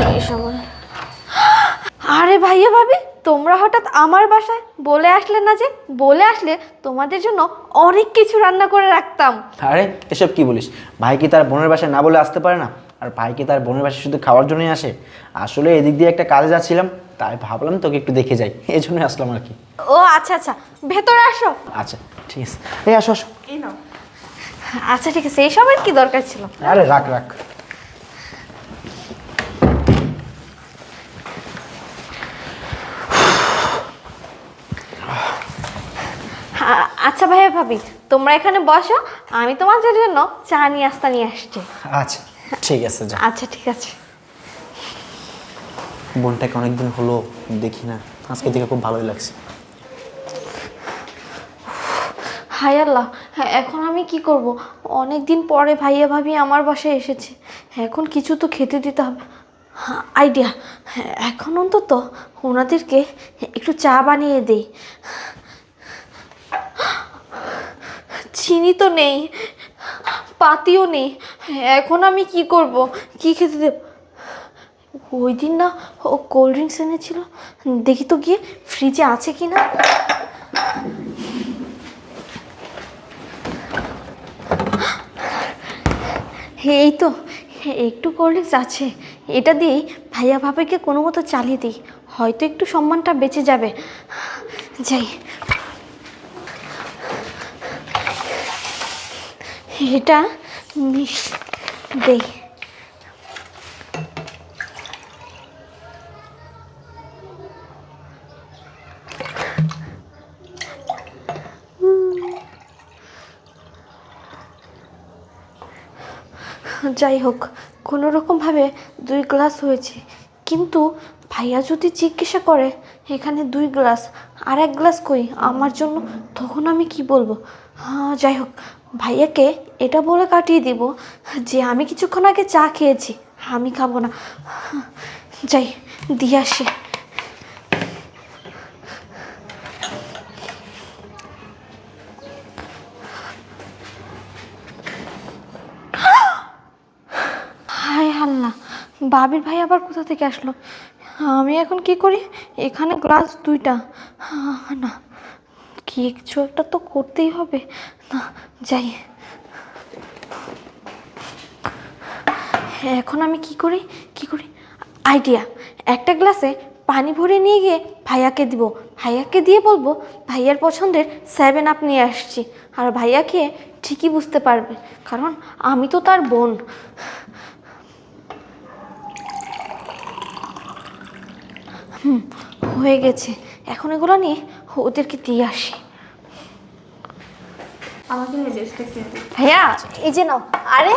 এই সময় আরে ভাইয়া ভাবি, তোমরা হঠাৎ আমার বাসায় বলে আসলে না? যে বলে আসলে তোমাদের জন্য অনেক কিছু রান্না করে রাখতাম। আরে এসব কি বলিস? ভাই কি তার বোনের বাসায় না বলে আসতে পারে না? আর ভাই কি তার বোনের বাসায় শুধু খাওয়ার জন্যই আসে? আসলে এদিক দিয়ে একটা কাজে যাচ্ছিলাম, তাই ভাবলাম তোকে একটু দেখে যাই, এই জন্যই আসলাম আর কি। ও আচ্ছা আচ্ছা, ভেতরে আসো। আচ্ছা ঠিক আছে, এই আসো আসো। এই নাও। আচ্ছা ঠিক আছে, এইসবের কি দরকার ছিল? আরে রাখ রাখ। আচ্ছা ভাইয়া ভাবি, তোমরা এখানে বসো, আমি তোমাদের জন্য চা নিয়ে আসছি। আচ্ছা ঠিক আছে, যা। আচ্ছা ঠিক আছে। বোনটাকে অনেকদিন হলো দেখি না, আজকে দেখে খুব ভালোই লাগছে। হায় আল্লাহ, হ্যাঁ এখন আমি কি করব? অনেক দিন পরে ভাইয়া ভাবি আমার বাসায় এসেছে, এখন কিছু তো খেতে দিতে হবে। আইডিয়া, এখন অন্তত ওনাদেরকে একটু চা বানিয়ে দেই। চিনি তো নেই, পাতিও নেই, এখন আমি কি করব? কি খেতে দেব? ওই দিন না ও কোল্ড ড্রিঙ্কস এনেছিল, দেখি তো গিয়ে ফ্রিজে আছে কি না। এই তো একটু কোল্ড ড্রিঙ্কস আছে, এটা দিয়েই ভাইয়া ভাবিকে কোনো মতো চালিয়ে দিই, হয়তো একটু সম্মানটা বেঁচে যাবে। যাই, এটা মিশ দেই। যাই হোক, কোনো রকমভাবে 2 গ্লাস হয়েছে, কিন্তু ভাইয়া যদি জিজ্ঞাসা করে এখানে 2 গ্লাস, আর 1 গ্লাস কই আমার জন্য, তখন আমি কি বলবো? যাই হোক, ভাইয়াকে এটা বলে কাটিয়ে দিব যে আমি কিছুক্ষণ আগে চা খেয়েছি, আমি খাবো না। যাই দিয়ে আসি। হায় আল্লাহ, বাবির ভাই আবার কোথা থেকে আসলো? আমি এখন কি করি? এখানে গ্লাস 2টা, না কিছু একটা তো করতেই হবে। না, যাই, এখন আমি কি করি? আইডিয়া, একটা গ্লাসে পানি ভরে নিয়ে গিয়ে ভাইয়াকে দিব, ভাইয়াকে দিয়ে বলবো ভাইয়ার পছন্দের 7 আপ নিয়ে আসছি, আর ভাইয়া খেয়ে ঠিকই বুঝতে পারবে, কারণ আমি তো তার বোন। হয়ে গেছে, এখন এগুলো নিয়ে ওদেরকে দিয়ে আসি। ভাইয়া এই যে নাও। আরে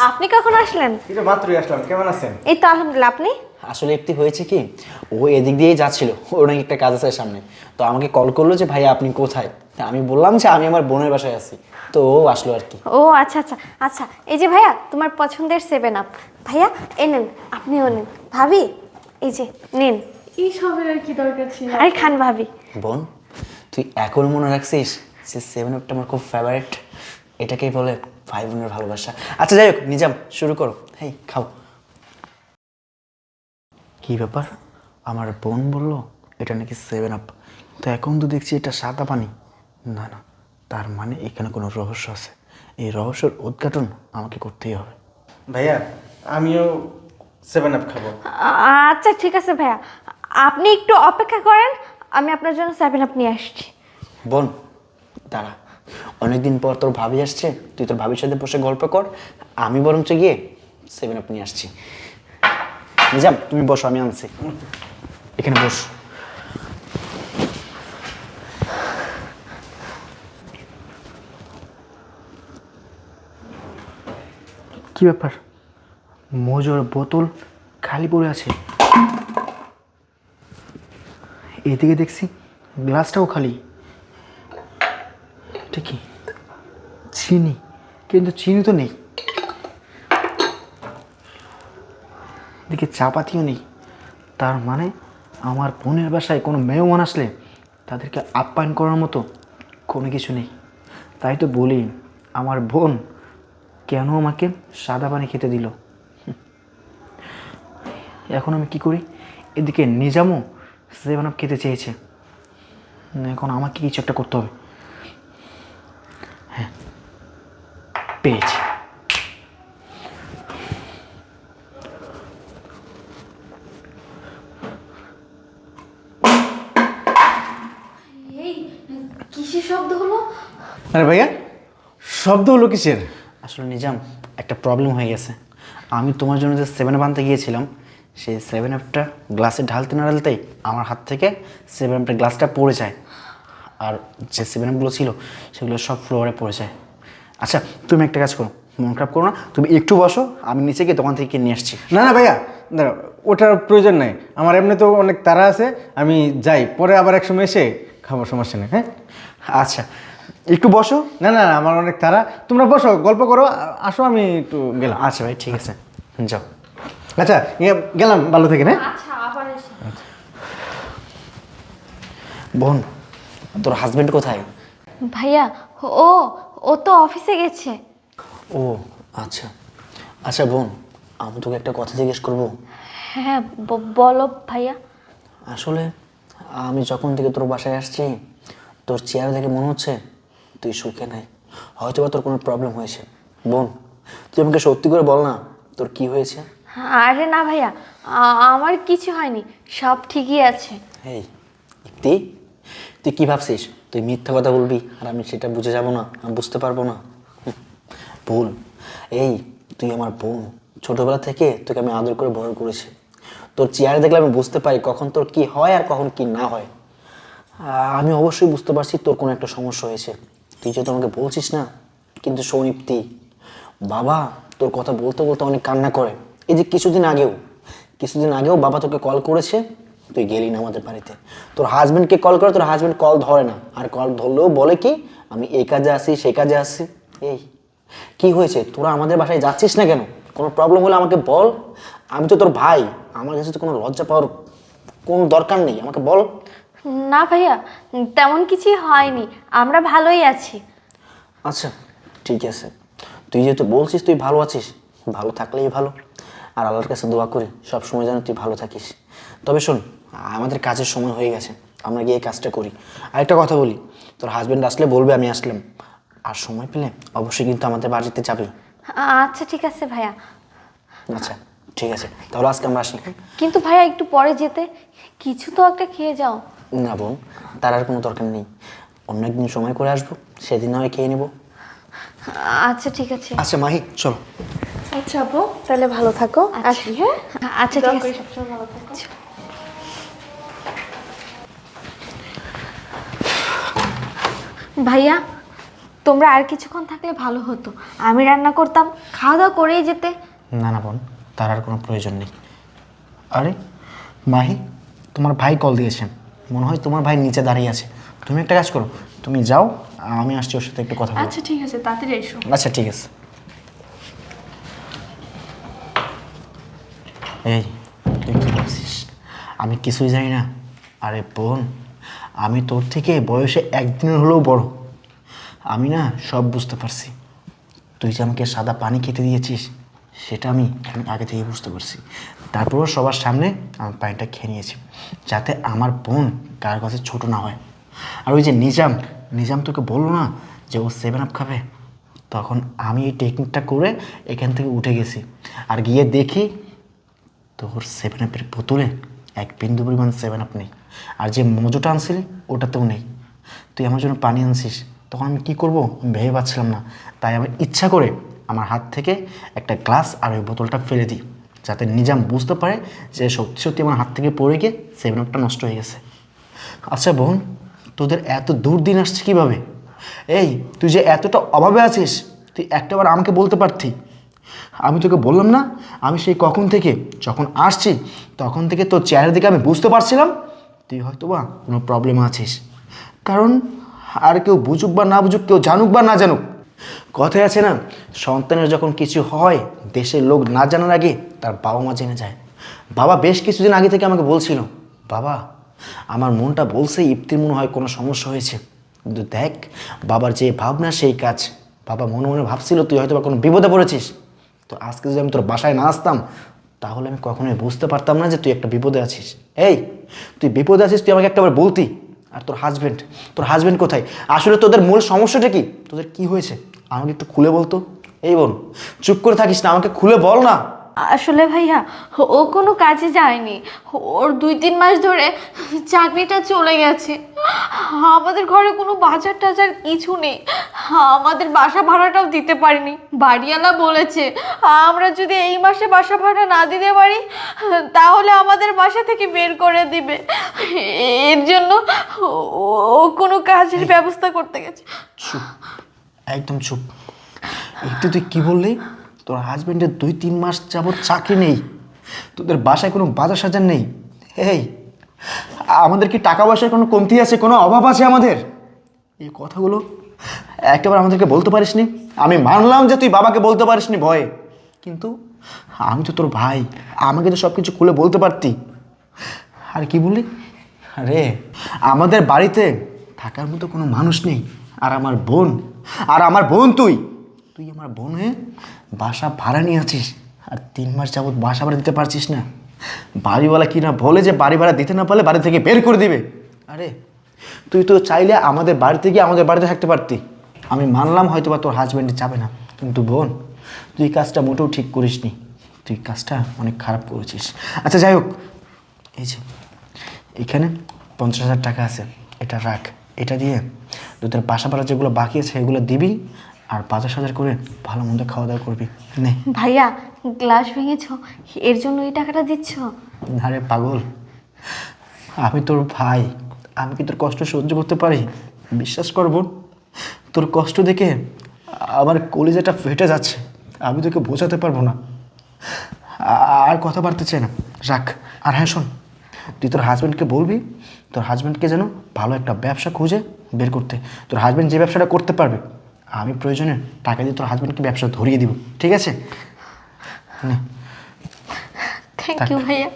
আপনি কখন আসলেন? এটা মাত্রই আসলাম, কেমন আছেন? এই তো আলহামদুলিল্লাহ, আপনি? আসলে একটি হয়েছে কি, ও এদিক দিয়েই যাচ্ছিল, ওর নাকি একটা কাজ আছে সামনে, তো আমাকে কল করলো যে ভাইয়া আপনি কোথায়। আমি বললাম যে আমি আমার বোনের বাসায় আছি, তো ও আসলো আর কি। ও আচ্ছা আচ্ছা আচ্ছা, এই যে ভাইয়া তোমার পছন্দের 7 আপ, ভাইয়া এই নেন, আপনিও নেন। ভাবি এই যে নিন। এই সবের আর কি দরকার ছিল? আরে খান ভাবি। বোন, তুই এখন মনে রাখছিস যে 7 আপটা আমার খুব ফেভারিট, এটাকেই বলে ভাই বোনের ভালোবাসা। আচ্ছা যাই হোক, নিজাম শুরু করো, হেই খাও। কি ব্যাপার, আমার বোন বললো এটা নাকি 7 আপ, তো এখন তো দেখছি এটা সাদা পানি। না না, তার মানে এখানে কোনো রহস্য আছে, এই রহস্যের উদ্ঘাটন আমাকে করতেই হবে। ভাইয়া আমিও 7 আপ খাবো। আচ্ছা ঠিক আছে ভাইয়া, আপনি একটু অপেক্ষা করেন, আমি আপনার জন্য 7 আপ নিয়ে আসছি। বোন দাঁড়া, অনেকদিন পর তোর ভাবি আসছে, তুই তোর ভাবির সাথে বসে গল্প কর, আমি বরঞ্চ গিয়ে 7 আপ নিয়ে আসছি। নিজাম তুমি বসো, আমি আনছি, এখানে বস। কি ব্যাপার, মোজোর বোতল খালি পড়ে আছে, এদিকে দেখছি গ্লাসটাও খালি। এটা কি? চিনি, কিন্তু চিনি তো নেই, এদিকে চাপাতিও নেই, তার মানে আমার বোনের বাসায় কোনো মেহমান আসলে তাদেরকে আপ্যায়ন করার মতো কোনো কিছু নেই। তাই তো বলি, আমার বোন কেন আমাকে সাদা পানি খেতে দিল? এখন আমি কি করি? এদিকে নিজামও 7 আপ খেতে চেয়েছে। এখন আমাকে কিছু একটা করতে হবে। হ্যাঁ, পেয়েছি। এই কিসের শব্দ হলো? আরে ভাইয়া, শব্দ হলো কিসের? আসলে নিজাম, একটা প্রবলেম হয়ে গেছে। আমি তোমার জন্য যে 7 আপ আনতে গিয়েছিলাম, সেই 7 আপটা গ্লাসে ঢালতে না ঢালতেই আমার হাত থেকে 7 আপের গ্লাসটা পড়ে যায়। আর যে 7 আপগুলো ছিল সেগুলো সব ফ্লোরে পড়ে যায়। আচ্ছা, তুমি একটা কাজ করো, মন খারাপ করো না, তুমি একটু বসো, আমি নিচে গিয়ে দোকান থেকে কিনে নিয়ে আসছি। না না ভাইয়া, দাঁড়া, ওটার প্রয়োজন নাই। আমার এমনি তো অনেক তাড়া আছে, আমি যাই, পরে আবার এক সময় এসে খাবো, সমস্যা নেই। হ্যাঁ আচ্ছা, একটু বসো। না না না, আমার অনেক তাড়া, তোমরা বসো, গল্প করো, আসো, আমি একটু গেলাম। আচ্ছা ভাই, ঠিক আছে, যাও। আচ্ছা, গেলাম, ভালো থেকে। হ্যাঁ আচ্ছা, আবার এসে। বোন, তোর হাজবেন্ড কোথায়? ভাইয়া, ও ও তো অফিসে গেছে। ও আচ্ছা। আচ্ছা বোন, আমি তোকে একটা কথা জিজ্ঞেস করবো? হ্যাঁ, বলো ভাইয়া। আসলে আমি যখন থেকে তোর বাসায় আসছি, তোর চেহারা দেখে মনে হচ্ছে তুই সুখে নাই। হয়তো বা তোর কোনো প্রবলেম হয়েছে। বোন, তুই আমাকে সত্যি করে বল না, তোর কি হয়েছে? আরে না ভাইয়া, আমার কিছু হয়নি, সব ঠিকই আছে। এই তুই তুই কী ভাবছিস? তুই মিথ্যা কথা বলবি আর আমি সেটা বুঝে যাব না, আমি বুঝতে পারবো না? ভুল। এই, তুই আমার বোন, ছোটবেলা থেকে তোকে আমি আদর করে বড় করেছি। তোর চেহারা দেখলে আমি বুঝতে পারি কখন তোর কি হয় আর কখন কি না হয়। আমি অবশ্যই বুঝতে পারছি তোর কোনো একটা সমস্যা হয়েছে, তুই যেহেতু আমাকে বলছিস না। কিন্তু সৌনিপ্তি, বাবা তোর কথা বলতে বলতে অনেক কান্না করে। এই যে কিছুদিন আগেও বাবা তোকে কল করেছে, তুই গেলি না আমাদের বাড়িতে। তোর হাজব্যান্ডকে কল করে, তোর হাজব্যান্ড কল ধরে না, আর কল ধরলেও বলে কি আমি এই কাজে আসি সেই কাজে আসি। এই কি হয়েছে, তোরা আমাদের বাসায় যাচ্ছিস না কেন? কোনো প্রবলেম হলে আমাকে বল, আমি তো তোর ভাই, আমার কাছে তো কোনো লজ্জা পাওয়ার কোনো দরকার নেই, আমাকে বল। না ভাইয়া, তেমন কিছুই হয়নি, আমরা ভালোই আছি। আচ্ছা ঠিক আছে, তুই যেহেতু বলছিস তুই ভালো আছিস, ভালো থাকলেই ভালো। আর আল্লাহর কাছে দোয়া করি সব সময় যেন তুই ভালো থাকিস। তবে শোন, আমাদের কাজের সময় হয়ে গেছে, আমরা গিয়ে এই কাজটা করি। আরেকটা কথা বলি, তোর হাজব্যান্ড আসলে বলবে আমি আসলাম, আর সময় পেলে অবশ্যই কিন্তু আমাদের বাড়িতে যাবি। আচ্ছা ঠিক আছে ভাইয়া। আচ্ছা ঠিক আছে, তাহলে আজকে আমরা আসি। কিন্তু ভাইয়া একটু পরে যেতে, কিছু তো একটা খেয়ে যাও। না বোন, তার আর কোনো দরকার নেই, অন্য একদিন সময় করে আসবো, সেদিন নয় খেয়ে নেবো। আচ্ছা ঠিক আছে। আচ্ছা মাহি, চলো। আচ্ছা আপু, তাহলে ভালো থাকো, আসি। হ্যাঁ, আচ্ছা ঠিক আছে। সবসময় ভালো থাকো। ভাইয়া, তোমরা আর কিছুক্ষণ থাকলে ভালো হতো, আমি রান্না করতাম, খাওয়া দাওয়া করেই যেতে। না না বোন, তার আর কোনো প্রয়োজন নেই। আরে মাহি, তোমার ভাই কল দিয়েছেন, মনে হয় তোমার ভাই নিচে দাঁড়িয়ে আছে। তুমি একটা কাজ করো, তুমি যাও, আমি আসছি ওর সাথে একটু কথা বলবো। আচ্ছা ঠিক আছে, তাড়াতাড়ি এসো। আচ্ছা ঠিক আছে। এই, তুই কী ভাবছিস আমি কিছুই জানি না? আরে বোন, আমি তোর থেকে বয়সে একদিনের হলেও বড়, আমি না সব বুঝতে পারছি। তুই যে আমাকে সাদা পানি খেতে দিয়েছিস সেটা আমি আগে থেকে বুঝতে পারছি। তারপরও সবার সামনে আমি পানিটা খেয়ে নিয়েছি, যাতে আমার বোন কার কাছে ছোট না হয়। আর ওই যে নিজাম তোকে বললো না যে ও 7 আপ খাবে, তখন আমি এই টেকনিকটা করে এখান থেকে উঠে গেছি, আর গিয়ে দেখি তোর 7 আপের বোতলে এক বিন্দু পরিমাণ 7 আপ নেই, আর যে মজুটা আনছিলি ওটাতেও নেই। তুই আমার জন্য পানি আনছিস, তখন আমি কী করবো আমি ভেবে পাচ্ছিলাম না, তাই আমি ইচ্ছা করে আমার হাত থেকে একটা গ্লাস আর ওই বোতলটা ফেলে দিই, যাতে নিজাম বুঝতে পারে যে সত্যি সত্যি আমার হাত থেকে পড়ে গিয়ে 7 আপটা নষ্ট হয়ে গেছে। আচ্ছা বোন, তোদের এত দুর্দিন আসছে কীভাবে? এই, তুই যে এতটা অভাবে আছিস, তুই একটাবার আমাকে বলতে পারতি। আমি তোকে বললাম না, আমি সেই যখন আসছি তখন থেকে তোর চেহারা দিকে আমি বুঝতে পারছিলাম তুই হয়তো বা কোনো প্রবলেম আছিস। কারণ আর কেউ বুঝুক বা না বুঝুক, কেউ জানুক বা না জানুক, কথায় আছে না, সন্তানের যখন কিছু হয় দেশের লোক না জানার আগে তার বাবা মা জেনে যায়। বাবা বেশ কিছুদিন আগে থেকে আমাকে বলছিল, বাবা আমার মনটা বলছে ইপ্তির মনে হয় কোনো সমস্যা হয়েছে, কিন্তু দেখ বাবার যে ভাবনা সেই কাজ। বাবা মনে মনে ভাবছিল তুই হয়তো বা কোনো বিপদে পড়েছিস। তো আজকে যদি আমি তোর বাসায় না আসতাম তাহলে আমি কখনোই বুঝতে পারতাম না যে তুই একটা বিপদে আছিস। এই, তুই বিপদে আছিস, তুই আমাকে একটাবার বলতি। আর তোর হাজবেন্ড কোথায়? আসলে তোদের মূল সমস্যাটা কি? তোদের কি হয়েছে আমাকে একটু খুলে বলতো। এই বোন, চুপ করে থাকিস না, আমাকে খুলে বল না। আসলে ভাইয়া ও কোনো কাজে যায়নি, ওর 2-3 মাস ধরে চাকরিটা চলে গেছে। আমাদের ঘরে কোনো বাজার টাজার কিছু নেই, আমাদের বাসা ভাড়াটাও দিতে পারিনি। বাড়িওয়ালা বলেছে আমরা যদি এই মাসে বাসা ভাড়া না দিতে পারি তাহলে আমাদের বাসা থেকে বের করে দিবে। এর জন্য ও কোনো কাজের ব্যবস্থা করতে গেছে। চুপ, একদম চুপ। একটু তুই কি বললি? তোর হাজবেন্ডের 2-3 মাস যাবৎ চাকরি নেই, তোদের বাসায় কোনো বাজার সাজার নেই। এই, আমাদের কি টাকা পয়সার কোনো কমতি আছে, কোনো অভাব আছে আমাদের? এই কথাগুলো একটাবার আমাদেরকে বলতে পারিসনি? আমি মানলাম যে তুই বাবাকে বলতে পারিসনি ভয়ে, কিন্তু আমি তো তোর ভাই, আমাকে তো সব কিছু খুলে বলতে পারতি। আর কি বললি? আরে আমাদের বাড়িতে থাকার মতো কোনো মানুষ নেই, আর আমার বোন তুই আমার বোন হয়ে বাসা ভাড়া নিয়ে আছিস, আর 3 মাস যাবৎ বাসা ভাড়া দিতে পারছিস না। বাড়িওয়ালা কি না বলে যে বাড়ি ভাড়া দিতে না পারলে বাড়ি থেকে বের করে দিবে। আরে তুই তো চাইলে আমাদের বাড়িতে গিয়ে আমাদের বাড়িতে থাকতে পারতি। আমি মানলাম হয়তো বা তোর হাজব্যান্ডে যাবে না, কিন্তু বোন, তুই কাজটা মোটেও ঠিক করিসনি, তুই কাজটা অনেক খারাপ করেছিস। আচ্ছা যাই হোক, এই যে এখানে 50,000 টাকা আছে, এটা রাখ। এটা দিয়ে তোদের বাসা ভাড়া যেগুলো বাকি আছে সেগুলো দিবি, আর বাজার সাজার করে ভালো মন্দ খাওয়া দাওয়া করবি। নে। ভাইয়া গ্লাস ভেঙেছ, এর জন্য এই টাকাটা দিচ্ছ? আরে পাগল, আমি তোর ভাই, আমি কি তোর কষ্ট সহ্য করতে পারি? বিশ্বাস কর বোন, তোর কষ্ট দেখে আমার কলিজাটা ফেটে যাচ্ছে, আমি তোকে বোঝাতে পারবো না। আর কথা বাড়তে চাই না, রাখ। আর হ্যাঁ শোন, তুই তোর হাজব্যান্ডকে বলবি তোর হাজব্যান্ডকে যেন ভালো একটা ব্যবসা খুঁজে বের করতে। তোর হাজব্যান্ড যে ব্যবসাটা করতে পারবে, আমি প্রয়োজনে টাকা দিয়ে তোর হাজব্যান্ডকে ব্যবসা ধরিয়ে দিব, ঠিক আছে? থ্যাংক ইউ ভাইয়া।